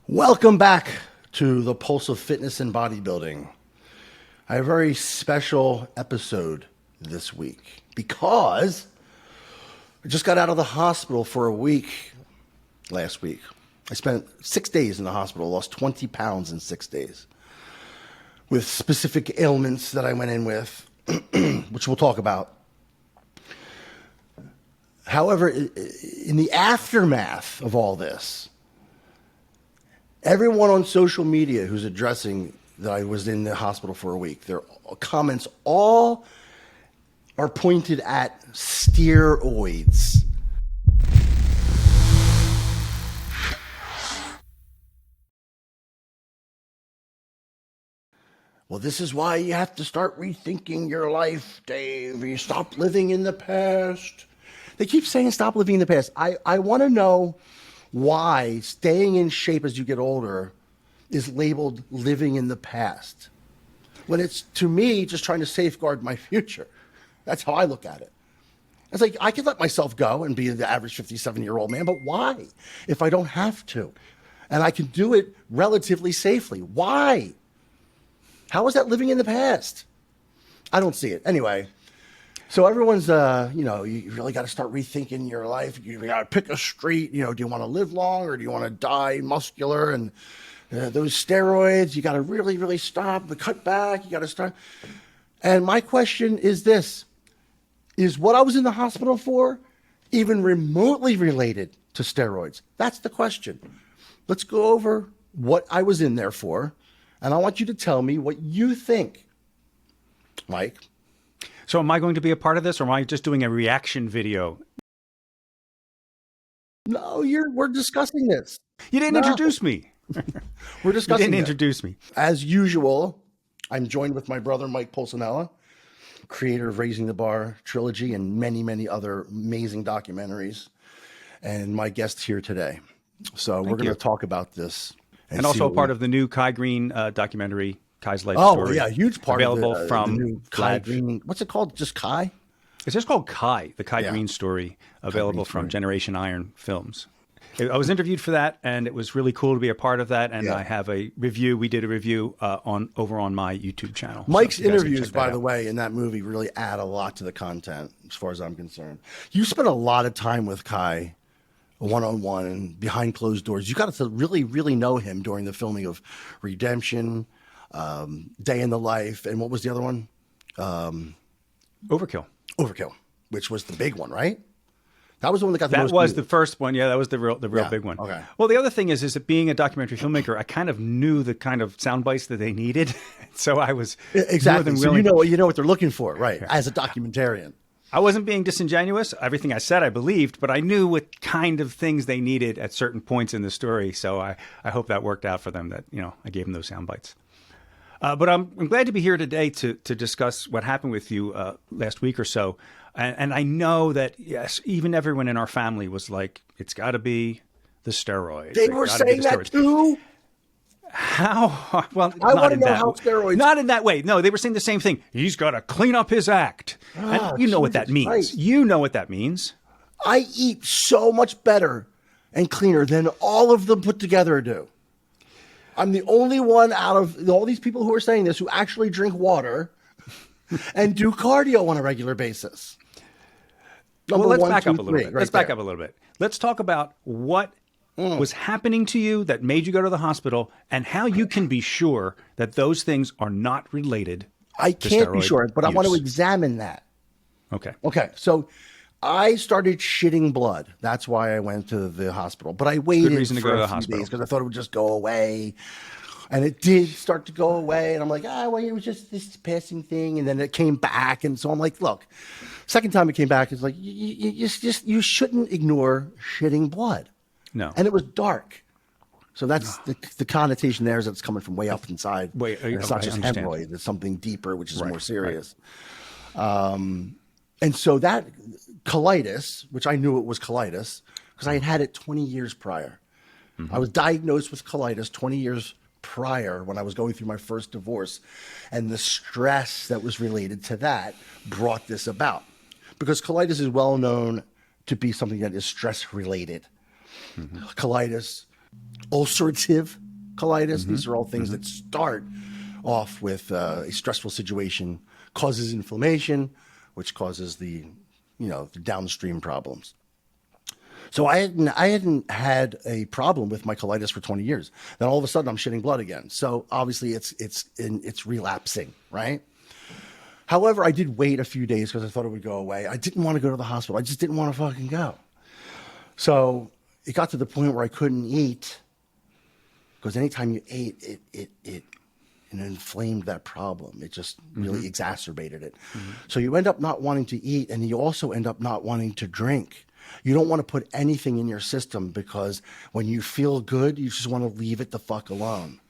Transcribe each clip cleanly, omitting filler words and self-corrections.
Welcome back to the Pulse of Fitness and Bodybuilding. I have a very special episode this week because I just got out of the hospital for a week last week. I spent 6 days in the hospital, lost 20 pounds in 6 days with specific ailments that I went in with, which we'll talk about. However, in the aftermath of all this, everyone on social media who's addressing that I was in the hospital for a week, their comments all are pointed at steroids. Well, this is why you have to start rethinking your life, Dave. You stop living in the past. They keep saying stop living in the past. I want to know why staying in shape as you get older is labeled living in the past, when it's, to me, just trying to safeguard my future. That's how I look at it. It's like, I could let myself go and be the average 57-year-old man, but why if I don't have to? And I can do it relatively safely. Why? How is that living in the past? I don't see it. Anyway, so everyone's, you really got to start rethinking your life. You got to pick a street. Do you want to live long or do you want to die muscular? And those steroids, you got to really, really stop, cut back. You got to start. And my question is this: is what I was in the hospital for even remotely related to steroids? That's the question. Let's go over what I was in there for, and I want you to tell me what you think, Mike. So am I going to be a part of this, or am I just doing a reaction video? No, we're discussing this. You didn't introduce me. We're discussing You didn't introduce me. As usual, I'm joined with my brother, Mike Pulcinella, creator of Raising the Bar trilogy and many, many other amazing documentaries, and my guest here today. So we're going to talk about this. And also a part of the new Kai Green documentary, Kai's Life Story. Oh, yeah, huge part available of from the new Kai Green. What's it called? Just Kai? It's just called Kai, the Kai Green story, available from Generation Iron Films. I was interviewed for that, and it was really cool to be a part of that. And I have a review. We did a review over on my YouTube channel. Mike's interviews, by the way, in that movie really add a lot to the content, as far as I'm concerned. You spent a lot of time with Kai, one-on-one and behind closed doors. You got to really, really know him during the filming of Redemption, Day in the Life, and what was the other one? Overkill, which was the big one, right? That was the one that got the most. That was views. The first one. Yeah, that was the real big one. Okay. Well, the other thing is that being a documentary filmmaker, I kind of knew the kind of sound bites that they needed, so I was exactly. More than so willing. you know what they're looking for, right? Yeah. As a documentarian, I wasn't being disingenuous. Everything I said, I believed, but I knew what kind of things they needed at certain points in the story. So I hope that worked out for them. That I gave them those sound bites. But I'm glad to be here today to discuss what happened with you last week or so. And I know that, yes, even everyone in our family was like, it's got to be the steroids. They were saying that too? How? Well, I want to know how steroids... Not in that way. No, they were saying the same thing. He's got to clean up his act. And you know what that means. Christ. You know what that means. I eat so much better and cleaner than all of them put together do. I'm the only one out of all these people who are saying this who actually drink water and do cardio on a regular basis. Let's back up a little bit. Let's back up a little bit. Let's talk about what was happening to you that made you go to the hospital and how you can be sure that those things are not related to I can't be sure, but use. I want to examine that. Okay. So I started shitting blood. That's why I went to the hospital. But I waited for a few days because I thought it would just go away. And it did start to go away. And I'm like, well, it was just this passing thing. And then it came back. And so I'm like, look, second time it came back, it's like, you shouldn't ignore shitting blood. No. And it was dark. So that's the connotation there is that it's coming from way up inside. It's not just hemorrhoid. It's something deeper, which is more serious. Right. And so that colitis, which I knew it was colitis, because I had it 20 years prior. Mm-hmm. I was diagnosed with colitis 20 years prior when I was going through my first divorce. And the stress that was related to that brought this about. Because colitis is well known to be something that is stress related. Mm-hmm. Colitis, ulcerative colitis. These are all things that start off with a stressful situation, causes inflammation, which causes the downstream problems. So I hadn't had a problem with my colitis for 20 years. Then all of a sudden I'm shitting blood again. So obviously it's relapsing, right? However, I did wait a few days because I thought it would go away. I didn't want to go to the hospital. I just didn't want to fucking go. So it got to the point where I couldn't eat because anytime you ate, it inflamed that problem. It just really exacerbated it. So you end up not wanting to eat, and you also end up not wanting to drink. You don't want to put anything in your system because when you feel good, you just want to leave it the fuck alone.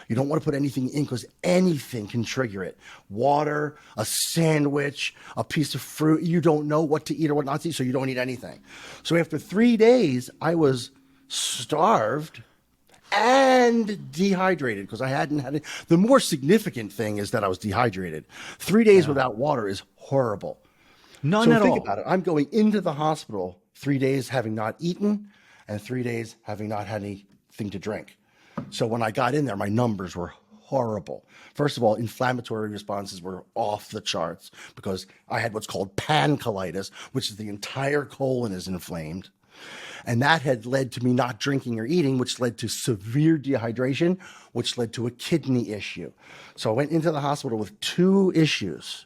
You don't want to put anything in because anything can trigger it. Water, a sandwich, a piece of fruit. You don't know what to eat or what not to eat, so you don't eat anything. So after 3 days, I was starved and dehydrated because I hadn't had it. The more significant thing is that I was dehydrated. 3 days without water is horrible. None at all. So think about it. I'm going into the hospital 3 days having not eaten and 3 days having not had anything to drink. So when I got in there, my numbers were horrible. First of all, inflammatory responses were off the charts because I had what's called pancolitis, which is the entire colon is inflamed. And that had led to me not drinking or eating, which led to severe dehydration, which led to a kidney issue. So I went into the hospital with 2 issues.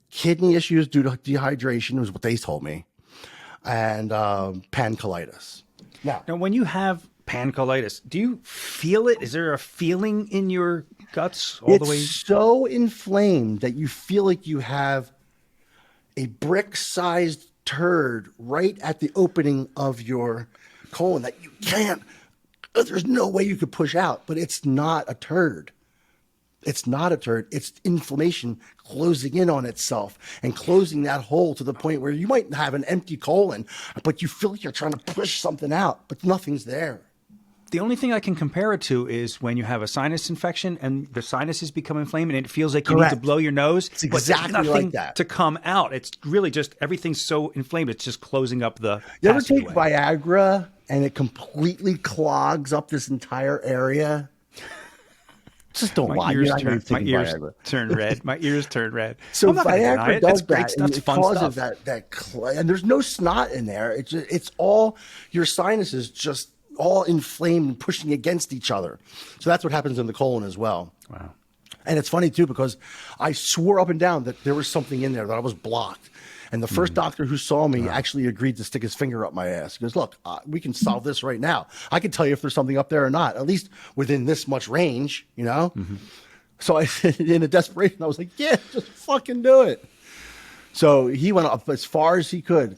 Kidney issues due to dehydration was what they told me, and pancolitis. Now, when you have pancolitis, do you feel it? Is there a feeling in your guts all the way? It's so inflamed that you feel like you have a brick-sized turd right at the opening of your colon that you can't, there's no way you could push out, but it's not a turd. It's not a turd. It's inflammation closing in on itself and closing that hole to the point where you might have an empty colon, but you feel like you're trying to push something out, but nothing's there. The only thing I can compare it to is when you have a sinus infection and the sinuses become inflamed and it feels like you need to blow your nose, it's exactly but there's nothing like that to come out. It's really just everything's so inflamed. It's just closing up the You ever take passageway. Viagra and it completely clogs up this entire area? Just don't lie. My ears Viagra. turn red. My ears turn red. So I'm not gonna deny Viagra it. does It's great that, stuff. and It's it fun causes stuff. and there's no snot in there. It's all your sinuses just all inflamed and pushing against each other. So that's what happens in the colon as well. Wow. And it's funny too because I swore up and down that there was something in there that I was blocked. And the first doctor who saw me actually agreed to stick his finger up my ass. He goes, look, we can solve this right now. I can tell you if there's something up there or not, at least within this much range, you know? So I said, in a desperation, I was like, yeah, just fucking do it. So he went up as far as he could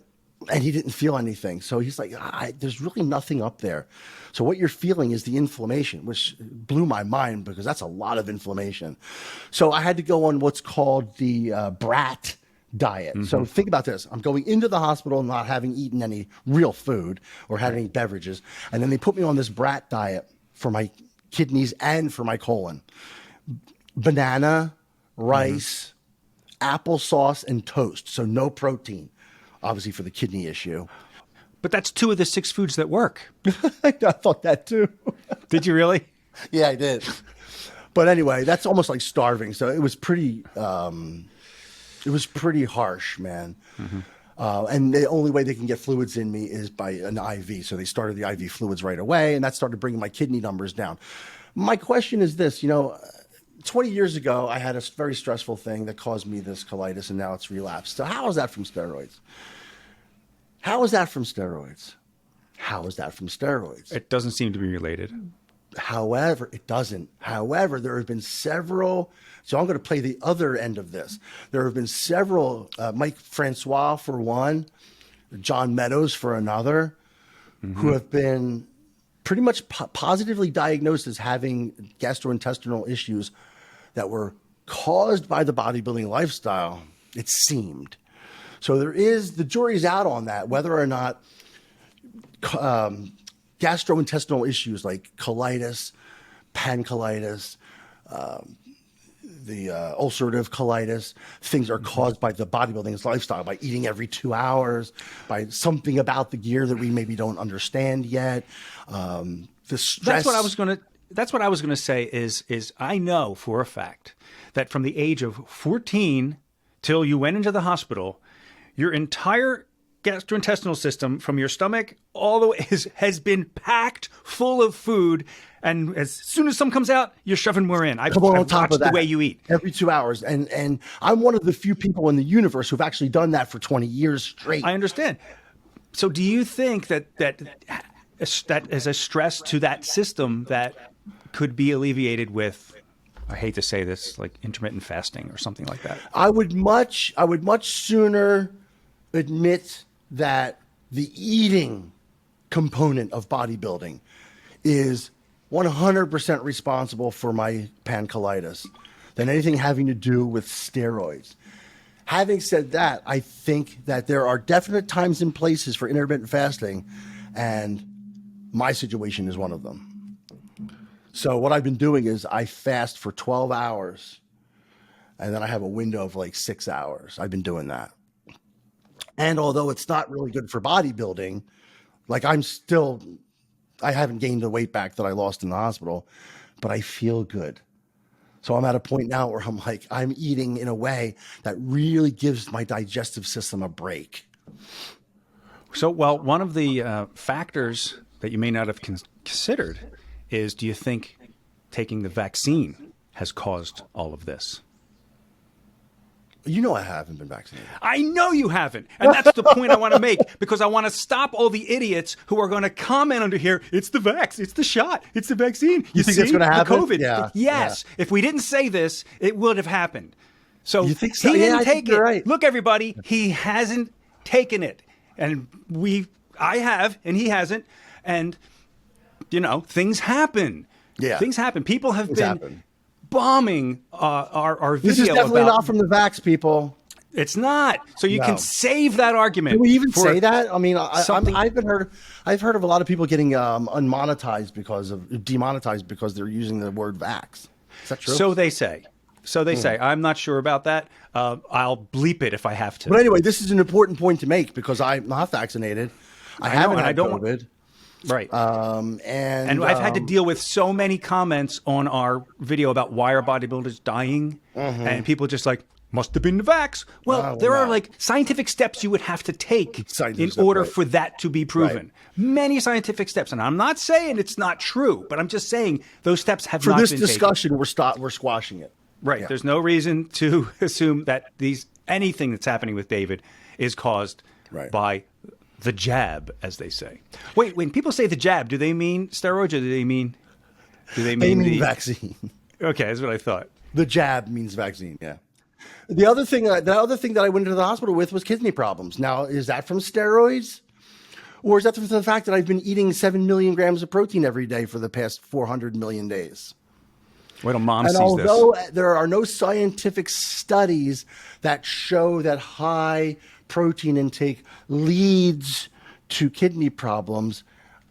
and he didn't feel anything. So he's like, there's really nothing up there. So what you're feeling is the inflammation, which blew my mind because that's a lot of inflammation. So I had to go on what's called the BRAT diet. So think about this. I'm going into the hospital not having eaten any real food or had any beverages. And then they put me on this BRAT diet for my kidneys and for my colon. Banana, rice, applesauce, and toast. So no protein, obviously for the kidney issue. But that's 2 of the 6 foods that work. I thought that too. Did you really? Yeah, I did. But anyway, that's almost like starving. So it was pretty harsh, man. And the only way they can get fluids in me is by an IV. So they started the IV fluids right away, and that started bringing my kidney numbers down. My question is this, 20 years ago, I had a very stressful thing that caused me this colitis, and now it's relapsed. So how is that from steroids? How is that from steroids? How is that from steroids? It doesn't seem to be related. However, it doesn't. However, there have been several. So I'm going to play the other end of this. There have been several, Mike Francois for one, John Meadows for another, who have been pretty much positively diagnosed as having gastrointestinal issues that were caused by the bodybuilding lifestyle, it seemed. So the jury's out on that, whether or not gastrointestinal issues like colitis, pancolitis, the ulcerative colitis, things are caused by the bodybuilding lifestyle, by eating every 2 hours, by something about the gear that we maybe don't understand yet. the stress. That's what I was gonna say is I know for a fact that from the age of 14 till you went into the hospital, your entire gastrointestinal system from your stomach all the way has been packed full of food, and as soon as some comes out, you're shoving more in. I've watched the way you eat every 2 hours, and I'm one of the few people in the universe who've actually done that for 20 years straight. I understand. So do you think that is a stress to that system that could be alleviated with, I hate to say this, like intermittent fasting or something like that? I would much sooner admit that the eating component of bodybuilding is 100% responsible for my pancolitis than anything having to do with steroids. Having said that, I think that there are definite times and places for intermittent fasting, and my situation is one of them. So what I've been doing is I fast for 12 hours, and then I have a window of like 6 hours. I've been doing that. And although it's not really good for bodybuilding, like I haven't gained the weight back that I lost in the hospital, but I feel good. So I'm at a point now where I'm eating in a way that really gives my digestive system a break. So, well, one of the factors that you may not have considered is, do you think taking the vaccine has caused all of this? You know I haven't been vaccinated. I know you haven't. And that's the point I want to make, because I want to stop all the idiots who are going to comment under here, it's the vax, it's the shot, it's the vaccine. You think that's going to happen? The COVID. Yeah. Yes. Yeah. If we didn't say this, it would have happened. So, you think so? He didn't take it. Right. Look, everybody, he hasn't taken it. And I have, and he hasn't. And, things happen. Yeah. Things happen. People have been bombing our video. This is definitely not from the vax people. It's not. So you can save that argument. Can we even say that? I mean, I've heard of a lot of people getting demonetized because they're using the word vax. Is that true? So they say. I'm not sure about that. I'll bleep it if I have to. But anyway, this is an important point to make because I'm not vaccinated. I haven't had COVID. Right. And I've had to deal with so many comments on our video about why are bodybuilders dying, and people just like, must have been the vax. Well, there are like scientific steps you would have to take in order for that to be proven. Right. Many scientific steps, and I'm not saying it's not true, but I'm just saying those steps have not been taken. For this discussion, we're squashing it. Right. Yeah. There's no reason to assume that anything that's happening with David is caused by the jab, as they say. Wait, when people say the jab, do they mean steroids or do they mean the vaccine? Okay, that's what I thought. The jab means vaccine, yeah. The other thing that I went into the hospital with was kidney problems. Now, is that from steroids? Or is that from the fact that I've been eating 7 million grams of protein every day for the past 400 million days? Wait till mom sees this. And although there are no scientific studies that show that high protein intake leads to kidney problems,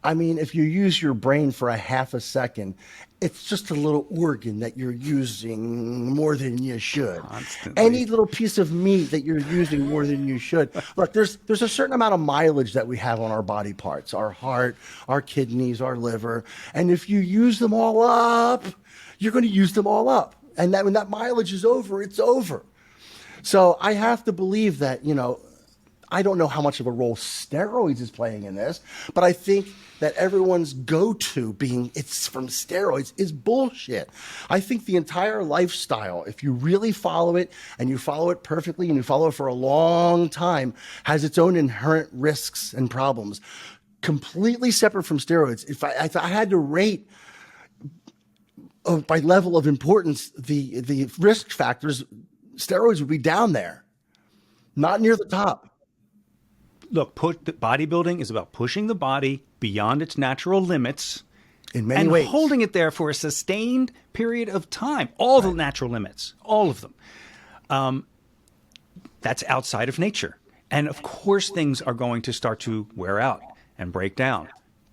I mean, if you use your brain for a half a second, it's just a little organ that you're using more than you should. Constantly. Any little piece of meat that you're using more than you should. Look, there's a certain amount of mileage that we have on our body parts, our heart, our kidneys, our liver. And if you use them all up, you're going to use them all up. And that when that mileage is over, it's over. So I have to believe that, I don't know how much of a role steroids is playing in this, but I think that everyone's go-to being it's from steroids is bullshit. I think the entire lifestyle, if you really follow it and you follow it perfectly and you follow it for a long time, has its own inherent risks and problems, completely separate from steroids. If I had to rate by level of importance the risk factors, steroids would be down there, not near the top. Look, bodybuilding is about pushing the body beyond its natural limits in many ways, holding it there for a sustained period of time. All the natural limits, all of them. That's outside of nature. And of course, things are going to start to wear out and break down.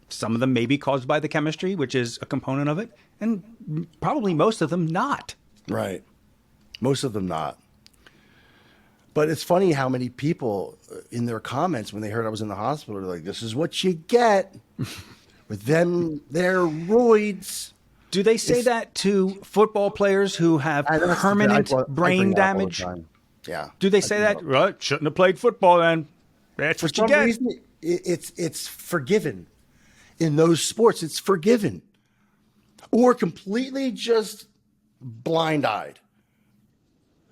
Some of them may be caused by the chemistry, which is a component of it, and probably most of them not. Right. Most of them not. But it's funny how many people in their comments, when they heard I was in the hospital, are like, this is what you get. With them, their roids. Do they say that to football players who have And that's- permanent I brain bring it up all the damage? time. Yeah. Do they I say bring it that? up. Well, shouldn't have played football then. That's For what you some get. reason, it's forgiven. In those sports, it's forgiven. Or completely just blind-eyed.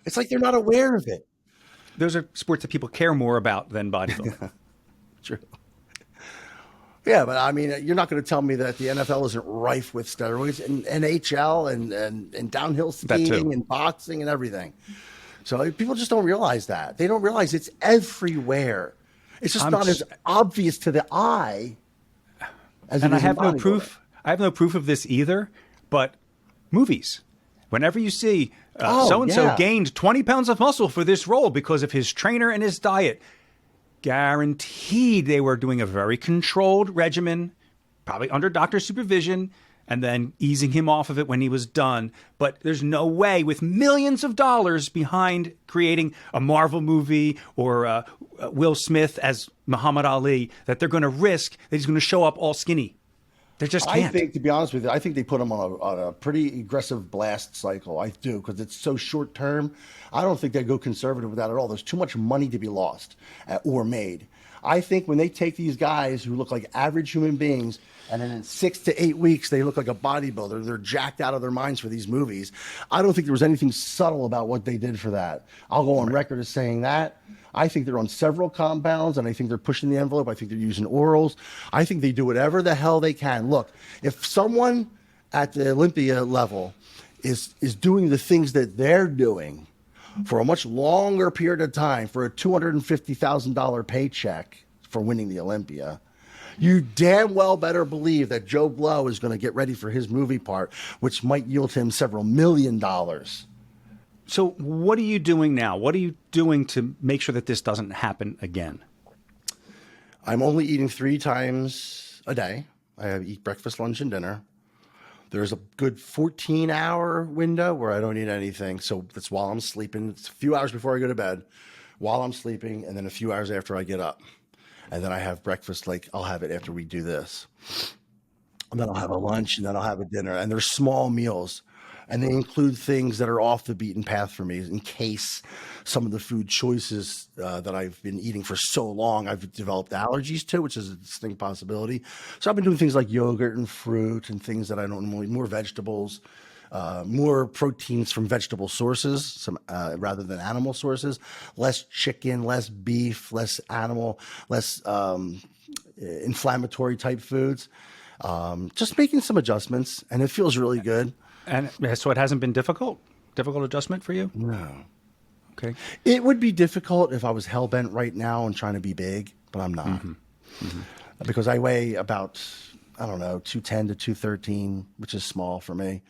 It's like they're not aware of it. Those are sports that people care more about than bodybuilding. True. Yeah, but I mean, you're not going to tell me that the NFL isn't rife with steroids, and NHL and downhill skiing and boxing and everything. So people just don't realize that. They don't realize it's everywhere. It's just not as obvious to the eye as And it I is in have no bodybuilding. proof. I have no proof of this either. But movies, whenever you see so and so yeah. gained 20 pounds of muscle for this role because of his trainer and his diet, guaranteed they were doing a very controlled regimen, probably under doctor's supervision, and then easing him off of it when he was done. But there's no way, with millions of dollars behind creating a Marvel movie or Will Smith as Muhammad Ali, that they're going to risk that he's going to show up all skinny. They just can't. I think, to be honest with you, I think they put him on a pretty aggressive blast cycle. I do, because it's so short term. I don't think they go conservative with that at all. There's too much money to be lost or made. I think when they take these guys who look like average human beings, and then in 6 to 8 weeks they look like a bodybuilder, they're jacked out of their minds for these movies. I don't think there was anything subtle about what they did for that. I'll go on record as saying that. I think they're on several compounds, and I think they're pushing the envelope. I think they're using orals. I think they do whatever the hell they can. Look, if someone at the Olympia level is doing the things that they're doing for a much longer period of time, for a $250,000 paycheck for winning the Olympia, you damn well better believe that Joe Blow is going to get ready for his movie part, which might yield him several $1 million. So what are you doing now? What are you doing to make sure that this doesn't happen again? I'm only eating 3 times a day. I eat breakfast, lunch, and dinner. There's a good 14-hour window where I don't eat anything. So that's while I'm sleeping. It's a few hours before I go to bed, while I'm sleeping, and then a few hours after I get up. And then I have breakfast, like I'll have it after we do this. And then I'll have a lunch, and then I'll have a dinner. And they're small meals. And they include things that are off the beaten path for me in case some of the food choices that I've been eating for so long I've developed allergies to, which is a distinct possibility. So I've been doing things like yogurt and fruit and things that I don't normally, more vegetables, more proteins from vegetable sources, rather than animal sources, less chicken, less beef, less animal, less inflammatory type foods. Just making some adjustments, and it feels really good. And so it hasn't been difficult adjustment for you? No. Okay. It would be difficult if I was hell-bent right now and trying to be big, but I'm not. Because I weigh about, I don't know, 210 to 213, which is small for me.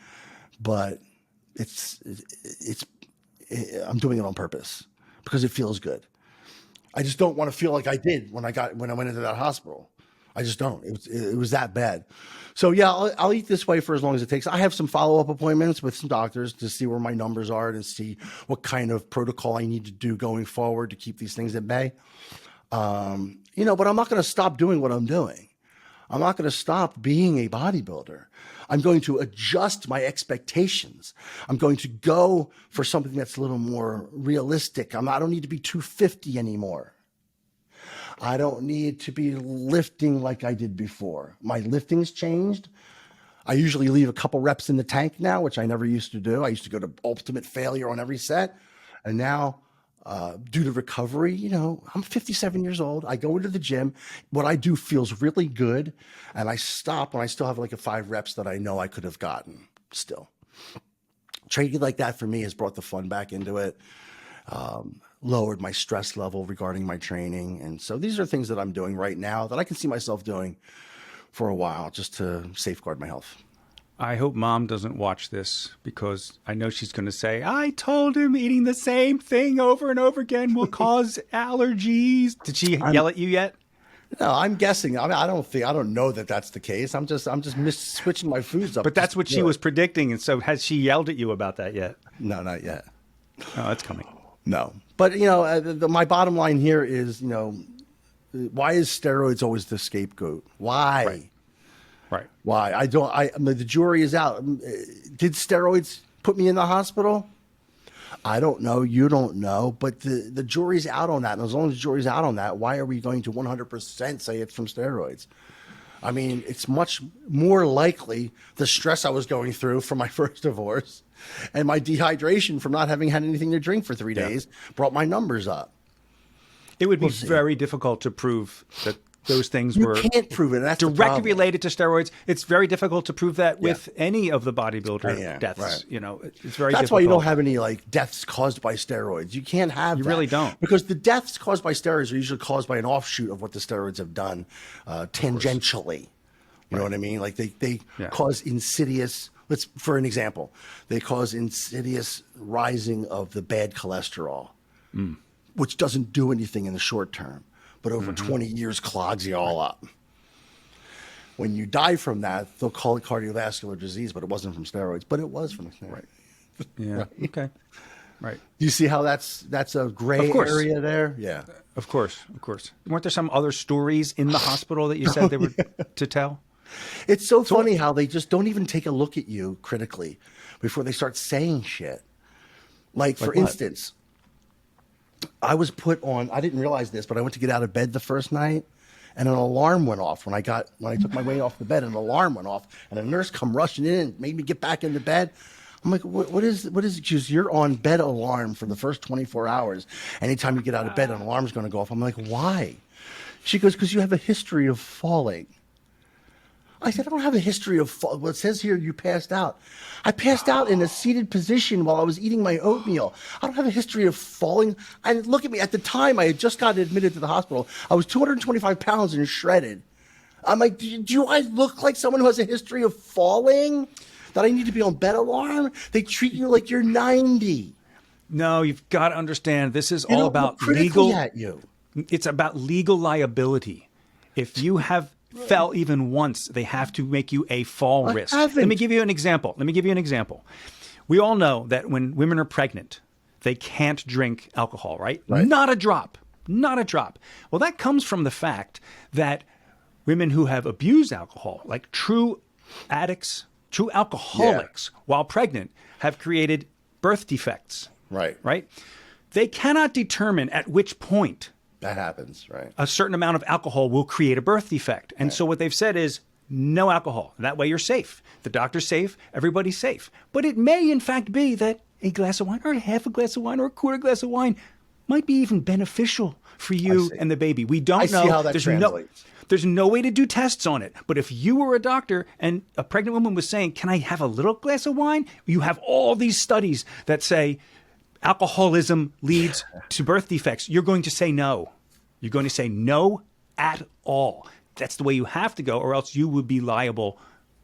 But I'm doing it on purpose because it feels good. I just don't want to feel like I did when I went into that hospital. I just don't. It was that bad. So yeah, I'll eat this way for as long as it takes. I have some follow-up appointments with some doctors to see where my numbers are and see what kind of protocol I need to do going forward to keep these things at bay. But I'm not going to stop doing what I'm doing. I'm not going to stop being a bodybuilder. I'm going to adjust my expectations. I'm going to go for something that's a little more realistic. I don't need to be 250 anymore. I don't need to be lifting like I did before. My lifting's changed. I usually leave a couple reps in the tank now, which I never used to do. I used to go to ultimate failure on every set. And now, due to recovery, I'm 57 years old. I go into the gym. What I do feels really good. And I stop when I still have like 5 reps that I know I could have gotten still. Training like that for me has brought the fun back into it. Lowered my stress level regarding my training. And so these are things that I'm doing right now that I can see myself doing for a while just to safeguard my health. I hope Mom doesn't watch this because I know she's going to say, I told him eating the same thing over and over again will cause allergies. Did she yell at you yet? No, I'm guessing. I don't know that that's the case. I'm just switching my foods up. But that's what she was predicting. And so has she yelled at you about that yet? No, not yet. Oh, that's coming. No. But, my bottom line here is, why is steroids always the scapegoat? Why? Right. Right. Why? The jury is out. Did steroids put me in the hospital? I don't know. You don't know. But the jury's out on that. And as long as the jury's out on that, why are we going to 100% say it's from steroids? I mean, it's much more likely the stress I was going through from my first divorce and my dehydration from not having had anything to drink for 3 days brought my numbers up. It would be very difficult to prove that those things You were can't prove it. That's the directly problem. related to steroids. It's very difficult to prove that with any of the bodybuilder deaths. Right. You know, it's very That's difficult. why you don't have any like deaths caused by steroids. You can't have You that. really don't. Because the deaths caused by steroids are usually caused by an offshoot of what the steroids have done tangentially. You know what I mean? Like they cause insidious, for an example, they cause insidious rising of the bad cholesterol, which doesn't do anything in the short term, but over 20 years clogs you all up. When you die from that, they'll call it cardiovascular disease, but it wasn't from steroids, but it was from steroids. Yeah. Right. Okay. Right. You see how that's a gray area there? Yeah. Of course. Of course. Weren't there some other stories in the hospital that you said they were to tell? It's so funny how they just don't even take a look at you critically before they start saying shit. Like for instance, I was put on, I didn't realize this, but I went to get out of bed the first night and an alarm went off when I took my weight off the bed, an alarm went off and a nurse come rushing in and made me get back into bed. I'm like, what is it? She goes, you're on bed alarm for the first 24 hours. Anytime you get out of bed, an alarm's going to go off. I'm like, why? She goes, because you have a history of falling. I said, I don't have a history of fall. Well, it says here you passed out. I passed out in a seated position while I was eating my oatmeal. I don't have a history of falling. And look at me. At the time, I had just gotten admitted to the hospital. I was 225 pounds and shredded. I'm like, do I look like someone who has a history of falling? That I need to be on bed alarm? They treat you like you're 90. No, you've got to understand. This is They all don't about look critically legal. at you. It's about legal liability. If you have fell even once, they have to make you a fall risk. Let me give you an example. We all know that when women are pregnant, they can't drink alcohol, right? Not a drop. Not a drop. Well, that comes from the fact that women who have abused alcohol, like true addicts, true alcoholics, while pregnant, have created birth defects. Right? They cannot determine at which point that happens, right? A certain amount of alcohol will create a birth defect. And so what they've said is no alcohol. That way you're safe. The doctor's safe. Everybody's safe. But it may, in fact, be that a glass of wine or a half a glass of wine or a quarter glass of wine might be even beneficial for you and the baby. We don't know. I see how that translates. There's no way to do tests on it. But if you were a doctor and a pregnant woman was saying, can I have a little glass of wine? You have all these studies that say alcoholism leads to birth defects. You're going to say no. You're going to say no at all. That's the way you have to go, or else you would be liable,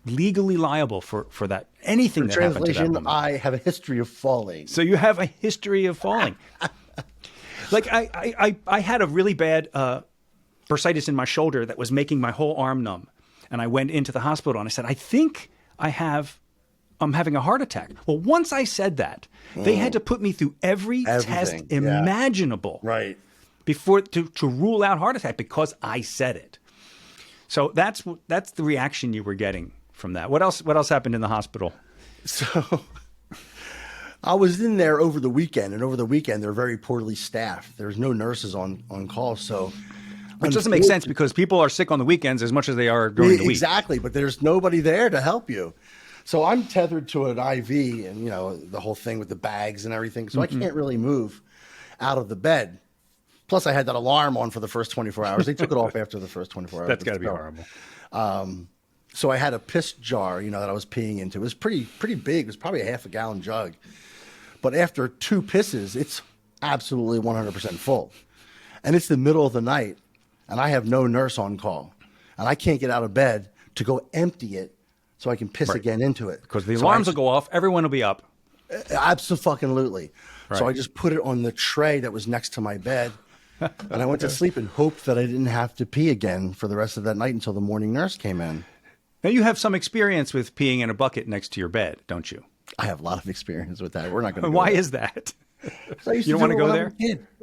legally liable for that. Anything that happened to that woman. I have a history of falling. So you have a history of falling. Like I had a really bad bursitis in my shoulder that was making my whole arm numb. And I went into the hospital and I said, I think I'm having a heart attack. Well, once I said that, they had to put me through every test imaginable. Right. Before to rule out heart attack because I said it. So that's the reaction you were getting from that. What else happened in the hospital? So I was in there over the weekend, and over the weekend they're very poorly staffed. There's no nurses on call, so which doesn't make sense because people are sick on the weekends as much as they are during the week. Exactly, but there's nobody there to help you. So I'm tethered to an IV, and the whole thing with the bags and everything. So I can't really move out of the bed. Plus, I had that alarm on for the first 24 hours. They took it off after the first 24 hours. That's got to be horrible. So I had a piss jar, that I was peeing into. It was pretty big. It was probably a half a gallon jug. But after 2 pisses, it's absolutely 100% full. And it's the middle of the night, and I have no nurse on call. And I can't get out of bed to go empty it so I can piss again into it. Because the alarms will go off. Everyone will be up. Absolutely. Right. So I just put it on the tray that was next to my bed. And I went to sleep and hoped that I didn't have to pee again for the rest of that night until the morning nurse came in. Now, you have some experience with peeing in a bucket next to your bed, don't you? I have a lot of experience with that. We're not going to. Why is that? You don't want to go there?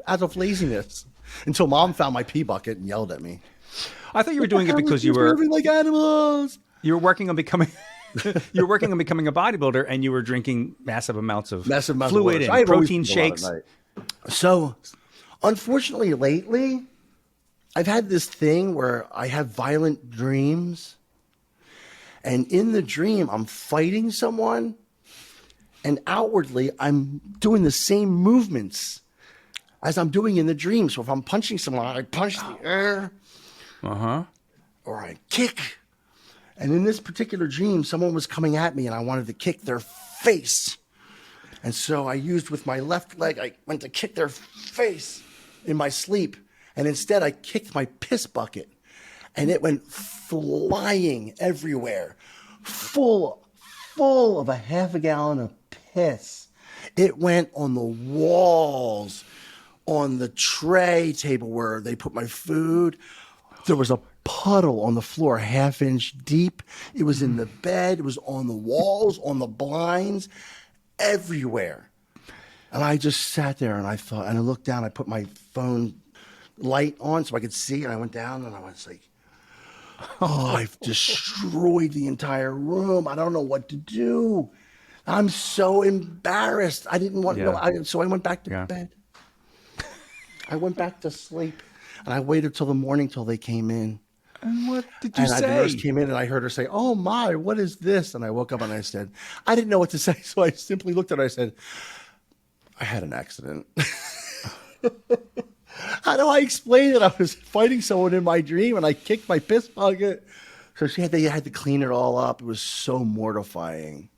Out of laziness. Until Mom found my pee bucket and yelled at me. I thought you were doing it because you were moving like animals. You're working on becoming you're working on becoming a bodybuilder, and you were drinking massive amounts of fluid of and protein shakes. So, unfortunately, lately, I've had this thing where I have violent dreams, and in the dream, I'm fighting someone, and outwardly, I'm doing the same movements as I'm doing in the dream. So if I'm punching someone, I punch the air, or I kick. And in this particular dream, someone was coming at me and I wanted to kick their face. And so I used with my left leg, I went to kick their face in my sleep. And instead I kicked my piss bucket and it went flying everywhere, full of a half a gallon of piss. It went on the walls, on the tray table where they put my food. There was a puddle on the floor, half-inch deep. It was in the bed. It was on the walls, on the blinds, everywhere. And I just sat there and I thought, and I looked down. I put my phone light on so I could see. And I went down and I was like, oh, I've destroyed the entire room. I don't know what to do. I'm so embarrassed. I didn't want to know. So I went back to bed. I went back to sleep. And I waited till the morning till they came in. And what did you say? The nurse came in and I heard her say, oh my, what is this? And I woke up and I said, I didn't know what to say. So I simply looked at her. I said, I had an accident. How do I explain it? I was fighting someone in my dream and I kicked my piss bucket. So they had to clean it all up. It was so mortifying.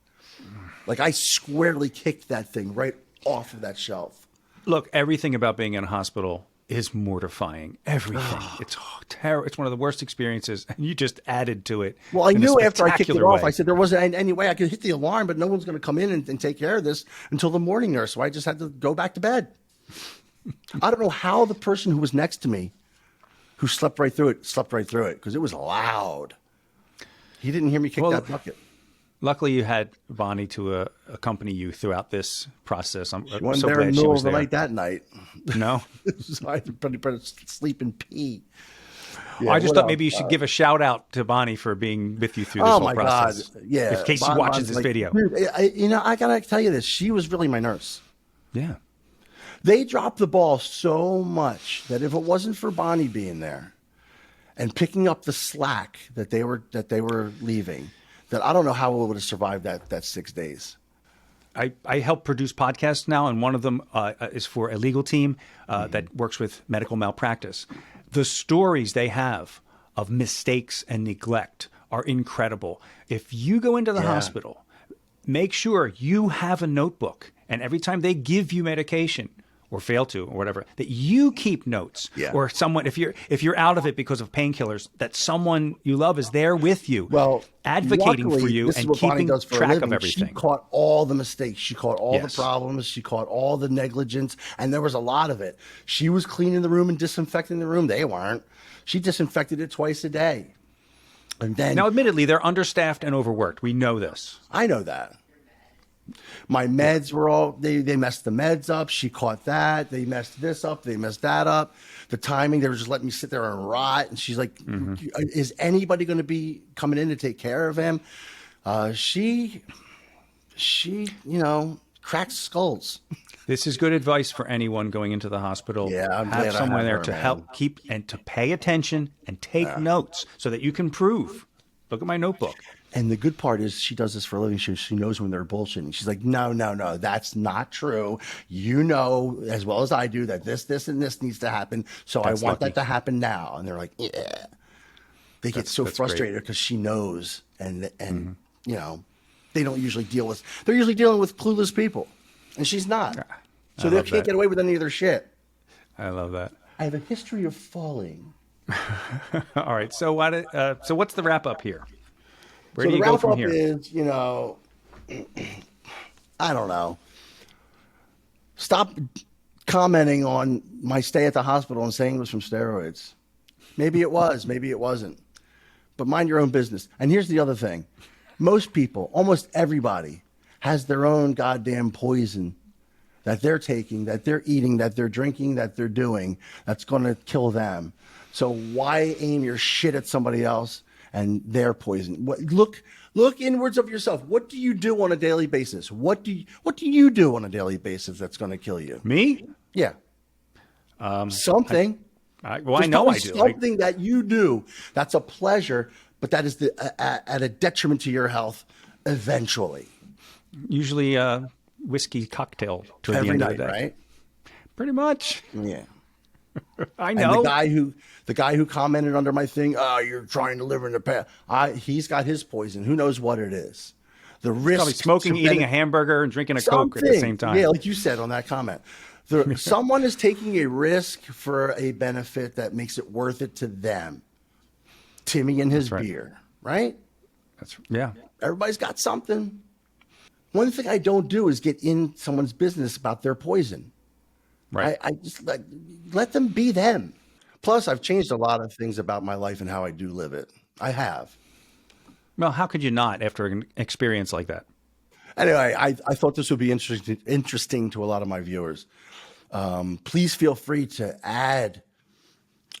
Like I squarely kicked that thing right off of that shelf. Look, everything about being in a hospital is mortifying. Everything. It's terrible. It's one of the worst experiences, and you just added to it. Well, I knew after I kicked it off, I said there wasn't any way I could hit the alarm, but no one's going to come in and take care of this until the morning nurse. So I just had to go back to bed. I don't know how the person who was next to me, who slept right through it, because it was loud. He didn't hear me kick that bucket. Luckily, you had Bonnie to accompany you throughout this process. I'm she wasn't so there glad in the she middle was of the there. night that night. No? So I had to sleep and pee. Yeah, I just thought maybe you should give a shout out to Bonnie for being with you through this whole process. God. Yeah. In case she watches this video. I got to tell you this. She was really my nurse. Yeah. They dropped the ball so much that if it wasn't for Bonnie being there and picking up the slack that they were leaving, that I don't know how we would have survived that 6 days. I help produce podcasts now, and one of them is for a legal team that works with medical malpractice. The stories they have of mistakes and neglect are incredible. If you go into the hospital, make sure you have a notebook, and every time they give you medication or fail to or whatever, that you keep notes. Yeah. Or someone, if you're out of it because of painkillers, that someone you love is there with you, advocating for you and keeping track of everything. She caught all the mistakes. She caught all the problems. She caught all the negligence, and there was a lot of it. She was cleaning the room and disinfecting the room. They weren't. She disinfected it twice a day. And then, now, admittedly, they're understaffed and overworked. We know this. I know that. My meds were all, they messed the meds up. She caught that. They messed this up. They messed that up. The timing, they were just letting me sit there and rot. And she's like, is anybody going to be coming in to take care of him? She, cracks skulls. This is good advice for anyone going into the hospital. Yeah, I'm have glad someone I have there her, to man. help keep and to pay attention and take notes so that you can prove. Look at my notebook. And the good part is she does this for a living. She knows when they're bullshitting. She's like, no, that's not true. You know as well as I do that this, and this needs to happen. So I want that to happen now. And they're like, yeah. They get so frustrated because she knows. And they don't usually they're usually dealing with clueless people. And she's not. So they can't get away with any of their shit. I love that. I have a history of falling. All right. So what's the wrap up here? Where so do you the go from wrap here? up is, I don't know. Stop commenting on my stay at the hospital and saying it was from steroids. Maybe it was, maybe it wasn't. But mind your own business. And here's the other thing. Most people, almost everybody, has their own goddamn poison that they're taking, that they're eating, that they're drinking, that they're doing, that's going to kill them. So why aim your shit at somebody else and their poison. Look inwards of yourself. What do you do on a daily basis? What do you do on a daily basis that's going to kill you? Me? Yeah. Something. I Just know tell me I do. something that you do that's a pleasure, but that is at a detriment to your health eventually. Usually whiskey cocktail toward Every the end night, of the day. right? Pretty much. Yeah. I And know. the guy who commented under my thing, oh, you're trying to live in the past. He's got his poison. Who knows what it is? The risk. Probably smoking, eating a hamburger, and drinking a Coke at the same time. Yeah, like you said on that comment. Someone is taking a risk for a benefit that makes it worth it to them. Timmy and his beer, right? Yeah. Everybody's got something. One thing I don't do is get in someone's business about their poison. Right. I just let them be them. Plus, I've changed a lot of things about my life and how I do live it. I have. Well, how could you not after an experience like that? Anyway, I thought this would be interesting to a lot of my viewers. Please feel free to add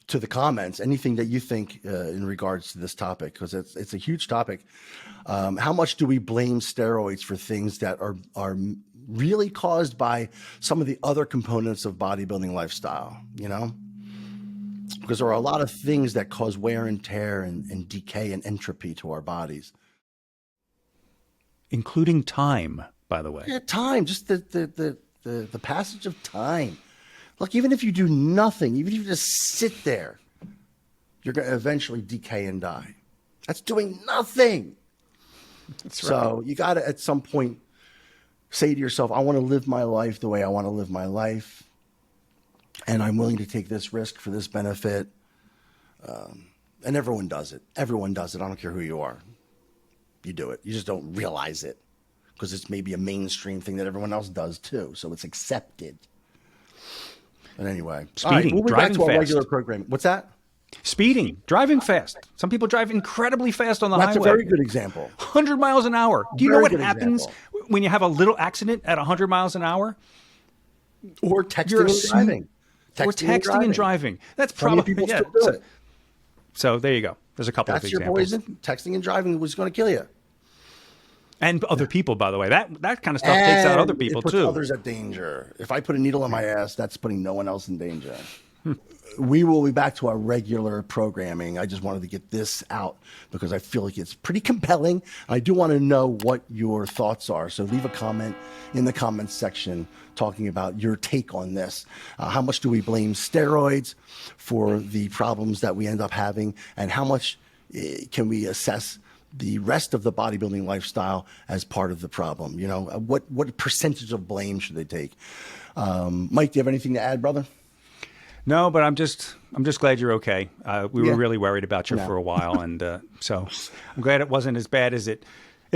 to the comments anything that you think in regards to this topic, because it's a huge topic. How much do we blame steroids for things that are really caused by some of the other components of bodybuilding lifestyle, because there are a lot of things that cause wear and tear and decay and entropy to our bodies. Including time, by the way. Yeah, time, just the passage of time. Look, even if you do nothing, even if you just sit there, you're going to eventually decay and die. That's doing nothing. That's right. So you got to, at some point, say to yourself, I want to live my life the way I want to live my life. And I'm willing to take this risk for this benefit. And everyone does it. Everyone does it. I don't care who you are. You do it. You just don't realize it because it's maybe a mainstream thing that everyone else does too. So it's accepted. But anyway, Speeding, moving driving back to our fast. regular program. What's that? Speeding, driving fast. Some people drive incredibly fast on the That's highway. a very good example. 100 miles an hour. Do you know Very what good happens example. when you have a little accident at 100 miles an hour? Or texting You're and driving. Or texting and driving. That's How many probably people still do it? So there you go. There's a couple That's of your examples. poison. Texting and driving was going to kill you. And other people, by the way. That kind of stuff takes out other people it puts too. others at danger. If I put a needle in my ass, that's putting no one else in danger. We will be back to our regular programming. I just wanted to get this out because I feel like it's pretty compelling. I do want to know what your thoughts are. So leave a comment in the comments section talking about your take on this. How much do we blame steroids for the problems that we end up having? And how much can we assess the rest of the bodybuilding lifestyle as part of the problem? What percentage of blame should they take? Mike, do you have anything to add, brother? No, but I'm just glad you're okay. We were really worried about you for a while, and so I'm glad it wasn't as bad as it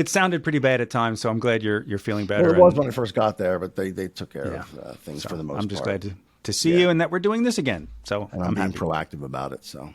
sounded pretty bad at times. So I'm glad you're feeling better. Well, it was when I first got there, but they took care of things for the most part. I'm just glad to see you and that we're doing this again. So I'm being happy. proactive about it. So